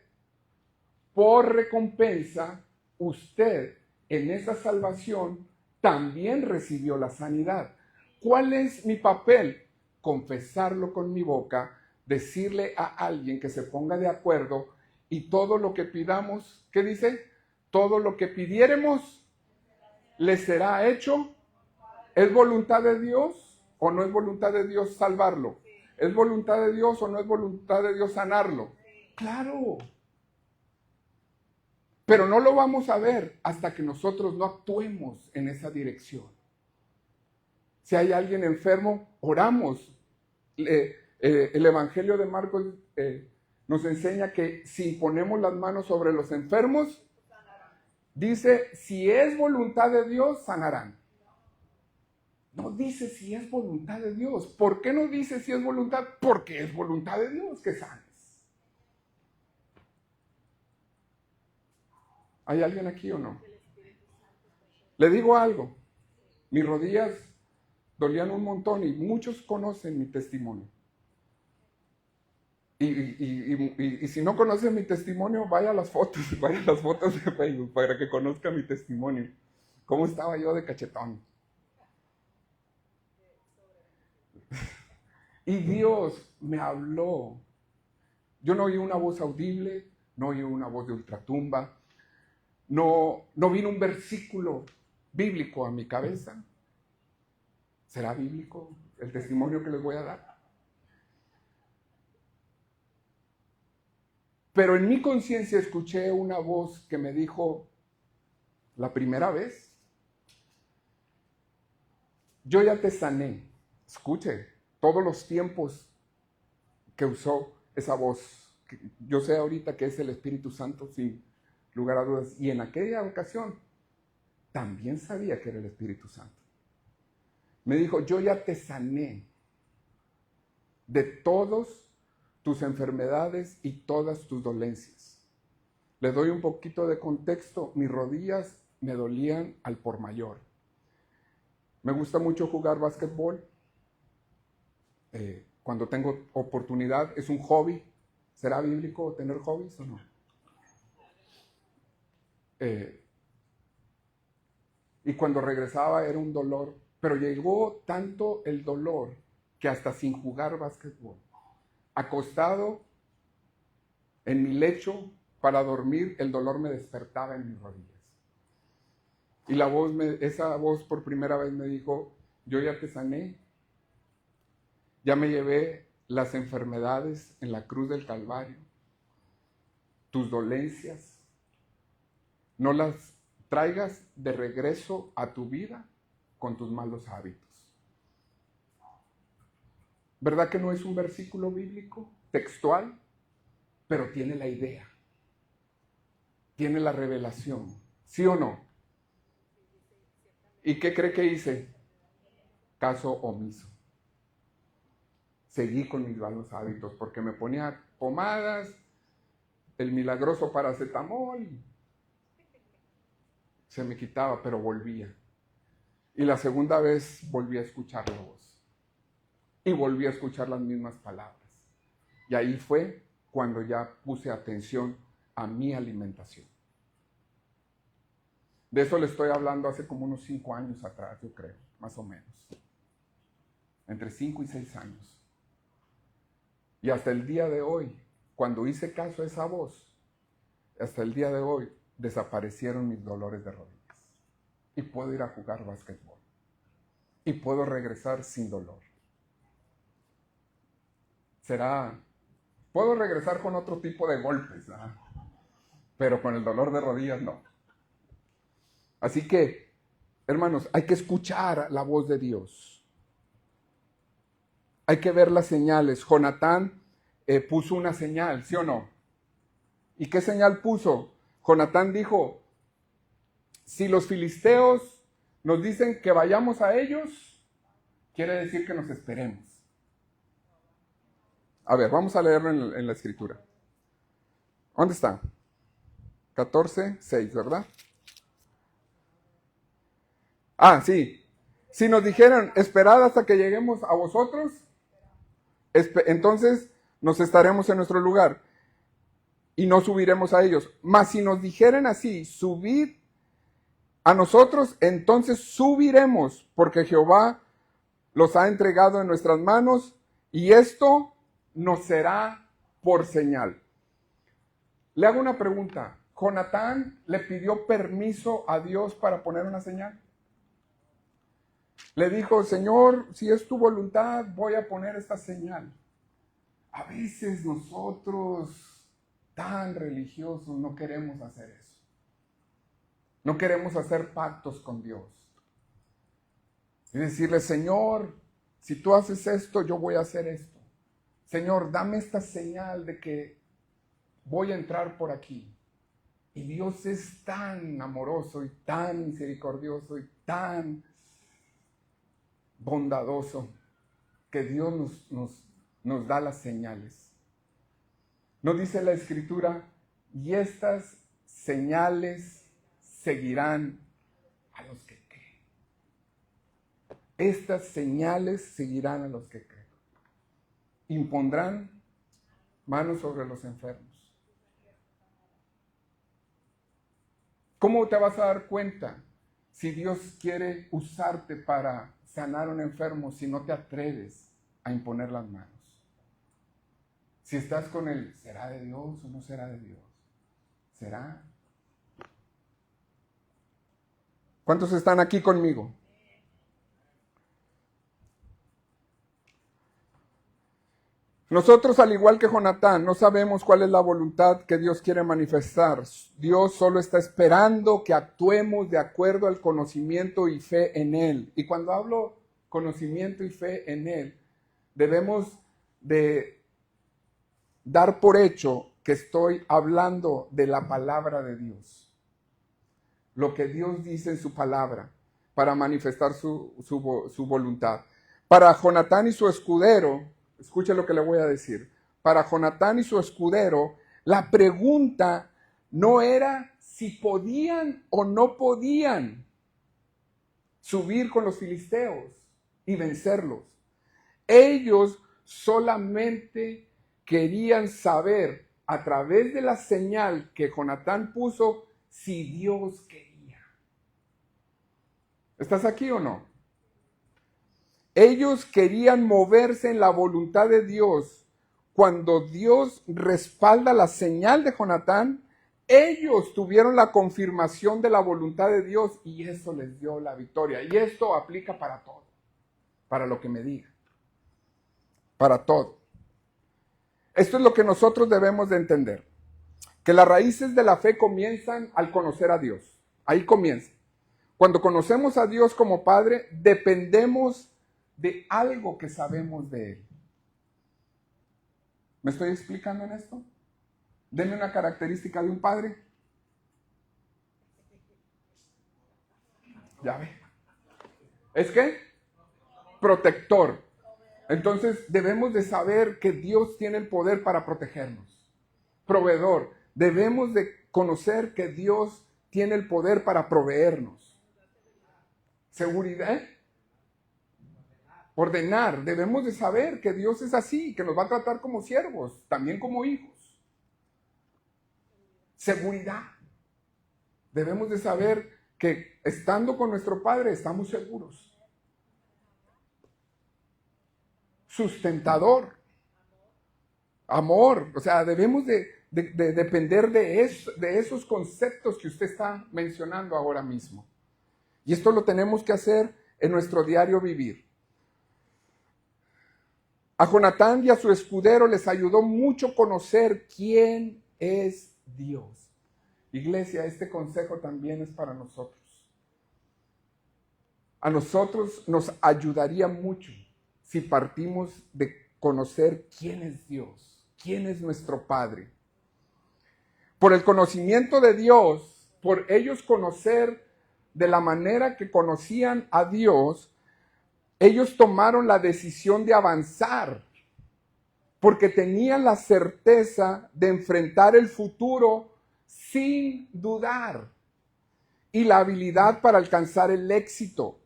Por recompensa, usted en esa salvación también recibió la sanidad. ¿Cuál es mi papel? Confesarlo con mi boca, decirle a alguien que se ponga de acuerdo y todo lo que pidamos, ¿qué dice? Todo lo que pidiéremos le será hecho. ¿Es voluntad de Dios o no es voluntad de Dios salvarlo? ¿Es voluntad de Dios o no es voluntad de Dios sanarlo? Claro. Pero no lo vamos a ver hasta que nosotros no actuemos en esa dirección. Si hay alguien enfermo, oramos. El Evangelio de Marcos nos enseña que si ponemos las manos sobre los enfermos, dice, si es voluntad de Dios, sanarán. No dice si es voluntad de Dios. ¿Por qué no dice si es voluntad? Porque es voluntad de Dios que sanes. ¿Hay alguien aquí o no? Le digo algo. Mis rodillas dolían un montón y muchos conocen mi testimonio. Y si no conocen mi testimonio, vaya a las fotos de Facebook para que conozcan mi testimonio. ¿Cómo estaba yo de cachetón? Y Dios me habló. Yo no oí una voz audible, no oí una voz de ultratumba, no vino un versículo bíblico a mi cabeza. ¿Será bíblico el testimonio que les voy a dar? Pero en mi conciencia escuché una voz que me dijo, la primera vez, yo ya te sané. Escuche, todos los tiempos que usó esa voz. Yo sé ahorita que es el Espíritu Santo, sin lugar a dudas. Y en aquella ocasión, también sabía que era el Espíritu Santo. Me dijo, yo ya te sané de todos tus enfermedades y todas tus dolencias. Le doy un poquito de contexto. Mis rodillas me dolían al por mayor. Me gusta mucho jugar básquetbol. Cuando tengo oportunidad, es un hobby. ¿Será bíblico tener hobbies o no? Y cuando regresaba era un dolor. Pero llegó tanto el dolor que hasta sin jugar básquetbol, acostado en mi lecho para dormir, el dolor me despertaba en mis rodillas. Y esa voz por primera vez me dijo, yo ya te sané, ya me llevé las enfermedades en la cruz del Calvario, tus dolencias, no las traigas de regreso a tu vida con tus malos hábitos. ¿Verdad que no es un versículo bíblico, textual? Pero tiene la idea, tiene la revelación, ¿sí o no? ¿Y qué cree que hice? Caso omiso. Seguí con mis malos hábitos porque me ponía pomadas, el milagroso paracetamol, se me quitaba, pero volvía. Y la segunda vez volví a escuchar la voz. Y volví a escuchar las mismas palabras. Y ahí fue cuando ya puse atención a mi alimentación. De eso le estoy hablando hace como unos 5 años atrás, yo creo, más o menos. Entre 5 y 6 años. Y hasta el día de hoy, cuando hice caso a esa voz, hasta el día de hoy desaparecieron mis dolores de rodillas. Y puedo ir a jugar básquetbol. Y puedo regresar sin dolor. Puedo regresar con otro tipo de golpes, ¿verdad? Pero con el dolor de rodillas no. Así que, hermanos, hay que escuchar la voz de Dios. Hay que ver las señales. Jonatán puso una señal, ¿sí o no? ¿Y qué señal puso? Jonatán dijo, si los filisteos nos dicen que vayamos a ellos, quiere decir que nos esperemos. A ver, vamos a leerlo en la escritura. ¿Dónde está? 14:6, ¿verdad? Ah, sí. Si nos dijeran, esperad hasta que lleguemos a vosotros, entonces nos estaremos en nuestro lugar y no subiremos a ellos. Mas si nos dijeren así, subid a nosotros, entonces subiremos, porque Jehová los ha entregado en nuestras manos y esto nos será por señal. Le hago una pregunta. ¿Jonatán le pidió permiso a Dios para poner una señal? Le dijo, Señor, si es tu voluntad, voy a poner esta señal. A veces nosotros, tan religiosos, no queremos hacer eso. No queremos hacer pactos con Dios. Y decirle, Señor, si tú haces esto, yo voy a hacer esto. Señor, dame esta señal de que voy a entrar por aquí. Y Dios es tan amoroso y tan misericordioso y tan bondadoso que Dios nos da las señales. Nos dice la Escritura, y estas señales seguirán a los que creen. Estas señales seguirán a los que creen. Impondrán manos sobre los enfermos. ¿Cómo te vas a dar cuenta si Dios quiere usarte para sanar a un enfermo si no te atreves a imponer las manos? Si estás con él, ¿será de Dios o no será de Dios? ¿Será? ¿Cuántos están aquí conmigo? Nosotros, al igual que Jonatán, no sabemos cuál es la voluntad que Dios quiere manifestar. Dios solo está esperando que actuemos de acuerdo al conocimiento y fe en Él. Y cuando hablo conocimiento y fe en Él, debemos de dar por hecho que estoy hablando de la palabra de Dios. Lo que Dios dice en su palabra para manifestar su voluntad. Para Jonatán y su escudero, escuche lo que le voy a decir. Para Jonatán y su escudero, la pregunta no era si podían o no podían subir con los filisteos y vencerlos. Ellos solamente querían saber a través de la señal que Jonatán puso si Dios quería. ¿Estás aquí o no? Ellos querían moverse en la voluntad de Dios. Cuando Dios respalda la señal de Jonatán, ellos tuvieron la confirmación de la voluntad de Dios y eso les dio la victoria. Y esto aplica para todo, para lo que me diga, para todo. Esto es lo que nosotros debemos de entender, que las raíces de la fe comienzan al conocer a Dios. Ahí comienza. Cuando conocemos a Dios como Padre, dependemos de algo que sabemos de Él. ¿Me estoy explicando en esto? Denme una característica de un padre. Ya ve. ¿Es qué? Protector. Entonces debemos de saber que Dios tiene el poder para protegernos. Proveedor. Debemos de conocer que Dios tiene el poder para proveernos. Seguridad. Ordenar. Debemos de saber que Dios es así, que nos va a tratar como siervos, también como hijos. Seguridad. Debemos de saber que estando con nuestro Padre estamos seguros. Sustentador. Amor. O sea, debemos de depender de esos conceptos que usted está mencionando ahora mismo. Y esto lo tenemos que hacer en nuestro diario vivir. A Jonatán y a su escudero les ayudó mucho conocer quién es Dios. Iglesia, este consejo también es para nosotros. A nosotros nos ayudaría mucho si partimos de conocer quién es Dios, quién es nuestro Padre. Por el conocimiento de Dios, por ellos conocer de la manera que conocían a Dios, ellos tomaron la decisión de avanzar, porque tenían la certeza de enfrentar el futuro sin dudar y la habilidad para alcanzar el éxito.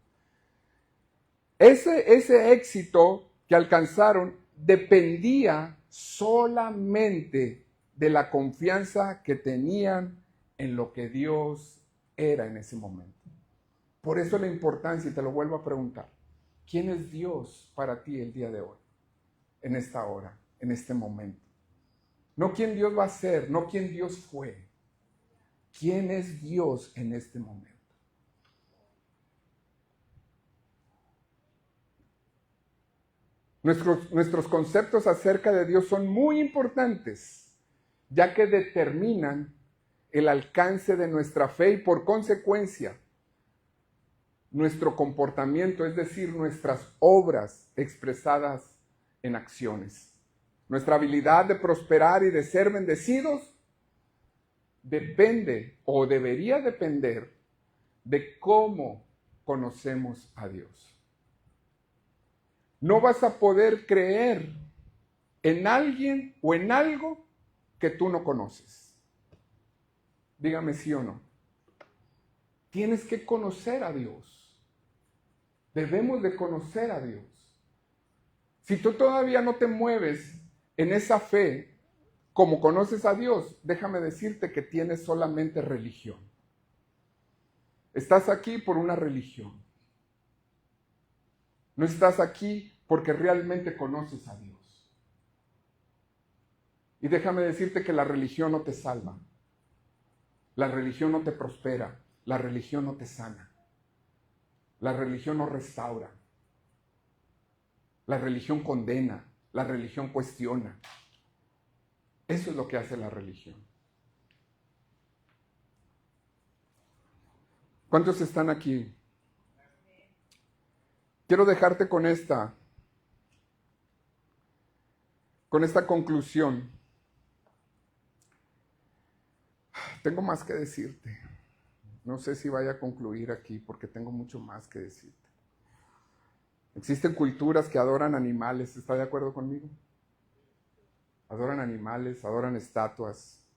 Ese éxito que alcanzaron dependía solamente de la confianza que tenían en lo que Dios era en ese momento. Por eso la importancia, y te lo vuelvo a preguntar, ¿quién es Dios para ti el día de hoy, en esta hora, en este momento? No quién Dios va a ser, no quién Dios fue. ¿Quién es Dios en este momento? Nuestros conceptos acerca de Dios son muy importantes, ya que determinan el alcance de nuestra fe y por consecuencia nuestro comportamiento, es decir, nuestras obras expresadas en acciones. Nuestra habilidad de prosperar y de ser bendecidos depende o debería depender de cómo conocemos a Dios. No vas a poder creer en alguien o en algo que tú no conoces. Dígame sí o no. Tienes que conocer a Dios. Debemos de conocer a Dios. Si tú todavía no te mueves en esa fe como conoces a Dios, déjame decirte que tienes solamente religión. Estás aquí por una religión. No estás aquí porque realmente conoces a Dios. Y déjame decirte que la religión no te salva. La religión no te prospera. La religión no te sana. La religión no restaura. La religión condena. La religión cuestiona. Eso es lo que hace la religión. ¿Cuántos están aquí? Quiero dejarte con esta conclusión. Tengo más que decirte. No sé si vaya a concluir aquí porque tengo mucho más que decirte. Existen culturas que adoran animales, ¿está de acuerdo conmigo? Adoran animales, adoran estatuas.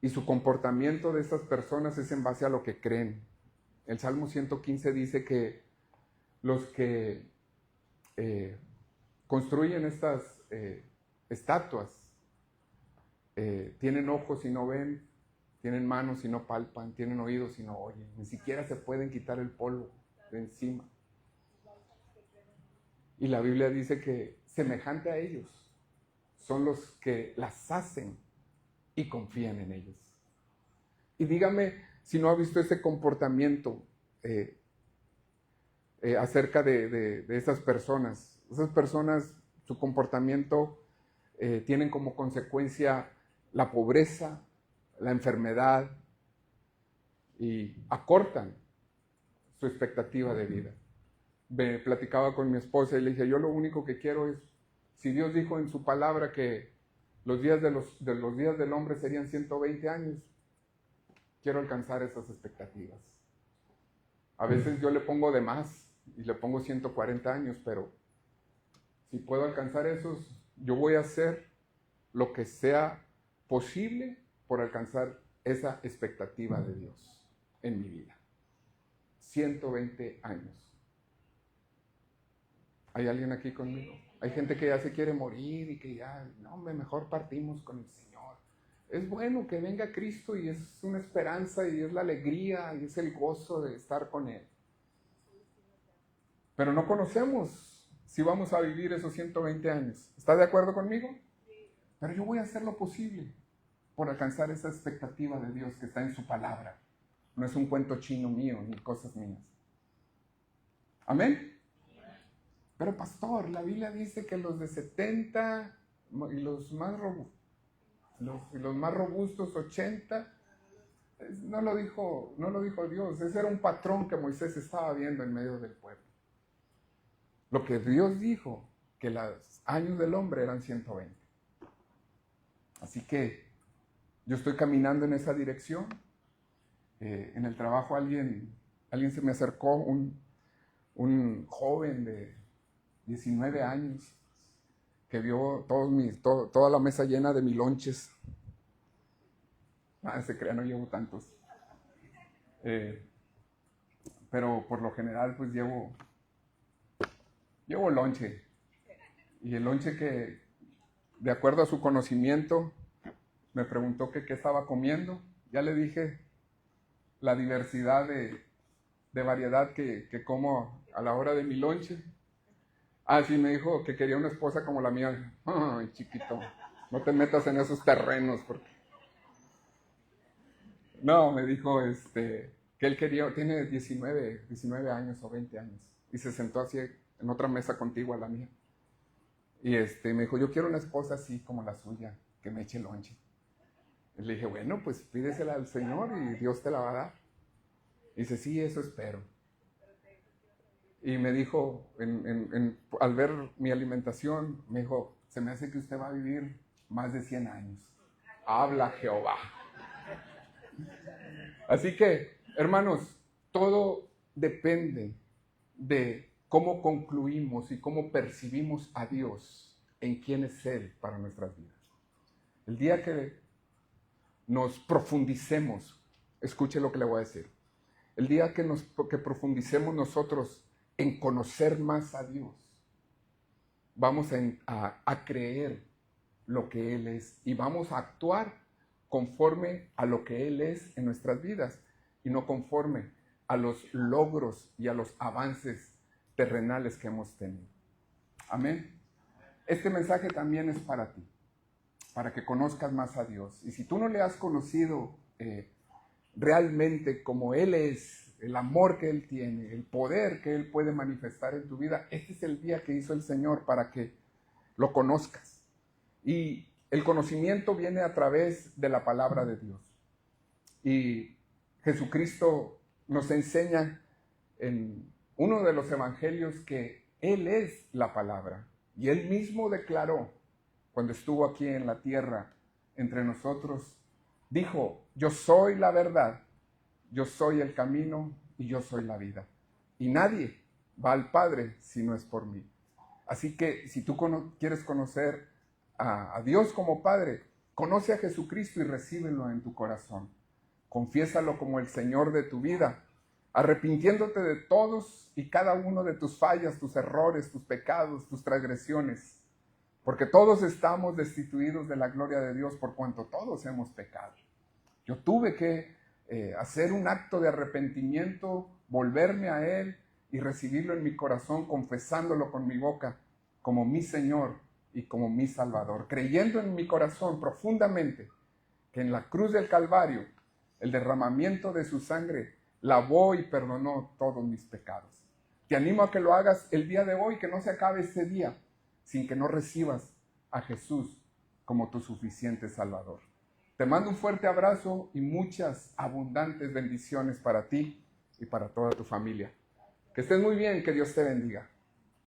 Y su comportamiento de estas personas es en base a lo que creen. El Salmo 115 dice que los que construyen estas estatuas tienen ojos y no ven, tienen manos y no palpan, tienen oídos y no oyen. Ni siquiera se pueden quitar el polvo de encima. Y la Biblia dice que semejante a ellos son los que las hacen y confían en ellos. Y dígame si no ha visto ese comportamiento acerca de esas personas. Esas personas, su comportamiento tienen como consecuencia la pobreza, la enfermedad y acortan su expectativa de vida. Me platicaba con mi esposa y le dije, yo lo único que quiero es, si Dios dijo en su palabra que los días del hombre serían 120 años, quiero alcanzar esas expectativas. A veces yo le pongo de más y le pongo 140 años, pero si puedo alcanzar esos, yo voy a hacer lo que sea posible por alcanzar esa expectativa de Dios en mi vida. 120 años. ¿Hay alguien aquí conmigo? Hay gente que ya se quiere morir y que ya, no, mejor partimos con el Señor. Es bueno que venga Cristo y es una esperanza y es la alegría y es el gozo de estar con Él. Pero no conocemos si vamos a vivir esos 120 años. ¿Está de acuerdo conmigo? Pero yo voy a hacer lo posible por alcanzar esa expectativa de Dios que está en su palabra. No es un cuento chino mío ni cosas mías. ¿Amén? Pero pastor, la Biblia dice que los de 70 y los más robustos 80, no lo dijo Dios. Ese era un patrón que Moisés estaba viendo en medio del pueblo. Lo que Dios dijo, que los años del hombre eran 120. Así que yo estoy caminando en esa dirección. En el trabajo alguien se me acercó, un joven de 19 años, que vio toda la mesa llena de milonches. Se crea, no llevo tantos. Pero por lo general pues llevo lonche. Y el lonche que, de acuerdo a su conocimiento, me preguntó que qué estaba comiendo. Ya le dije la diversidad de variedad que como a la hora de mi lonche. Sí, me dijo que quería una esposa como la mía. Ay, chiquito. No te metas en esos terrenos. No, me dijo que él quería, tiene 19 años o 20 años. Y se sentó así en otra mesa contigo a la mía. Y me dijo, yo quiero una esposa así como la suya, que me eche lonche. Y le dije, bueno, pues pídesela al Señor y Dios te la va a dar. Y dice, sí, eso espero. Y me dijo, al ver mi alimentación, me dijo, se me hace que usted va a vivir más de 100 años. Habla Jehová. Así que, hermanos, todo depende de cómo concluimos y cómo percibimos a Dios en quién es Él para nuestras vidas. El día que nos profundicemos, escuche lo que le voy a decir, el día que profundicemos nosotros en conocer más a Dios, vamos a creer lo que Él es y vamos a actuar conforme a lo que Él es en nuestras vidas y no conforme a los logros y a los avances terrenales que hemos tenido. Amén. Este mensaje también es para ti, para que conozcas más a Dios. Y si tú no le has conocido realmente como Él es, el amor que Él tiene, el poder que Él puede manifestar en tu vida, este es el día que hizo el Señor para que lo conozcas. Y el conocimiento viene a través de la palabra de Dios. Y Jesucristo nos enseña en uno de los evangelios que Él es la palabra. Y Él mismo declaró, cuando estuvo aquí en la tierra entre nosotros, dijo, yo soy la verdad, yo soy el camino y yo soy la vida. Y nadie va al Padre si no es por mí. Así que si tú quieres conocer a Dios como Padre, conoce a Jesucristo y recíbelo en tu corazón. Confiésalo como el Señor de tu vida, arrepintiéndote de todos y cada uno de tus fallas, tus errores, tus pecados, tus transgresiones. Porque todos estamos destituidos de la gloria de Dios por cuanto todos hemos pecado. Yo tuve que hacer un acto de arrepentimiento, volverme a Él y recibirlo en mi corazón, confesándolo con mi boca como mi Señor y como mi Salvador, creyendo en mi corazón profundamente que en la cruz del Calvario el derramamiento de su sangre lavó y perdonó todos mis pecados. Te animo a que lo hagas el día de hoy, que no se acabe este día sin que no recibas a Jesús como tu suficiente Salvador. Te mando un fuerte abrazo y muchas abundantes bendiciones para ti y para toda tu familia. Que estés muy bien, que Dios te bendiga.